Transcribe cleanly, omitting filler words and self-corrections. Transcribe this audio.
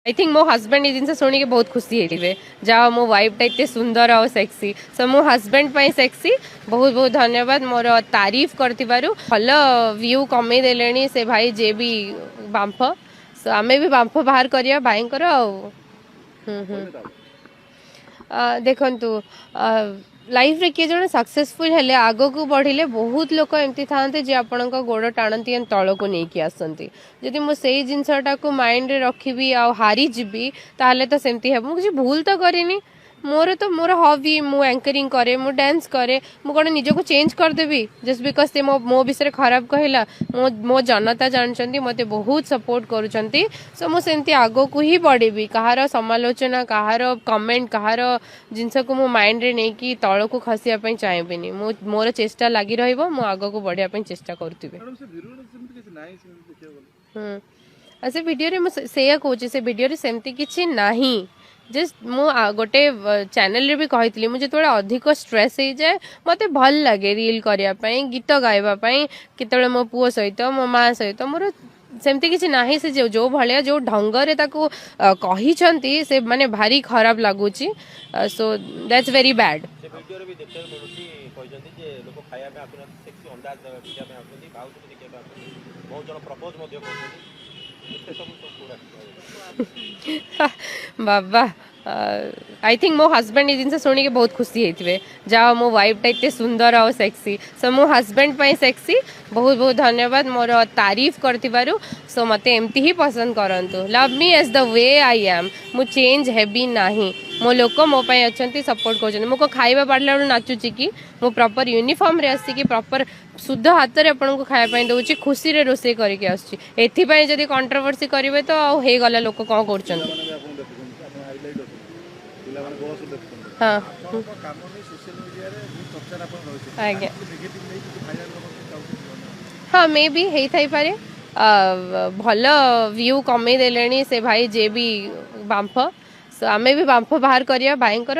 I think मो husband ये जिनसे शुणी बहुत खुशी होते जहाँ मो वाइफटा एत सुंदर और सेक्सी सो मो हस्बैंड सेक्सी बहुत बहुत धन्यवाद मोर तारीफ करथिबारु भल व्यू कमे देलेनी से भाई जे भी बांफ सो आमे भी बांफ बाहर करिया भाईंकर देखंतु लाइफ रे किए जन सक्सेसफुल हेले आगो को बढ़िले बहुत लोक एमती थाते जे आपणक गोड़ टाणती तल को नहीं आसती जदि मु सेई जिनसटा को माइंड रे रखिबी आ हारी जीबी ताहले तो सेमती हे मु किछि भूल तो करिनी मोर हॉबी मु एंकरिंग करे मु डांस करे मु कौन निज को चेंज करदेवी जस्ट बिकज से मो विषय खराब कहला मो जनता जानछंती मते बहुत सपोर्ट करूछंती सो मु सेमती आगो को ही बढ़ेबी कहार समालोचना कहार कमेंट कहार जिनस को मो माइंड रे नै कि तळ को खसिया पई चाहेबिनी मोर चेष्टा लागि रहइबो मु आगो को बढ़िया पई चेष्टा करथिबे से वीडियो रे मु सेया कहूची से वीडियो रे सेमती किछि नाही जस्ट मु गोटे चैनल रे भी कही मुझे जो अधिक स्ट्रेस हो जाए मत भल लगे रील करने गीत गाइबा केतले मो पुओ सहित मो माँ सहित मोर सेमती किसी ना से जो भाया जो ढंगरे ताकू कही से माने भारी खराब लगुच so that's very bad Baba I think मो हस्बैंड ये जिनसे शुणी बहुत खुशी होते जहाँ मो वाइफटा एत सुंदर और सेक्सी सो मो हस्बैंड सेक्सी बहुत बहुत धन्यवाद मोर तारीफ करथिबारु सो मते एमती ही पसंद करंतु love me as the way I am मु चेंज हेबी नाही मो लोक मो पई अछंती सपोर्ट करछन मो को खाइबा पाडला नाचुची कि मो प्रॉपर यूनिफॉर्म रे आसी कि प्रॉपर शुद्ध हाथ रे आपन को खाया पई दउची खुशी रे रोसे करके आछी एथि पई जदी कंट्रोवर्सी करिवे तो हे गला लोक कोन करछन हाँ आज्ञा हाँ मे भी हे थाई पारे भल व्यू कमे देलेनी से भाई जे भी बांफ सो आमे भी बांफ बाहर करिया भाईंकर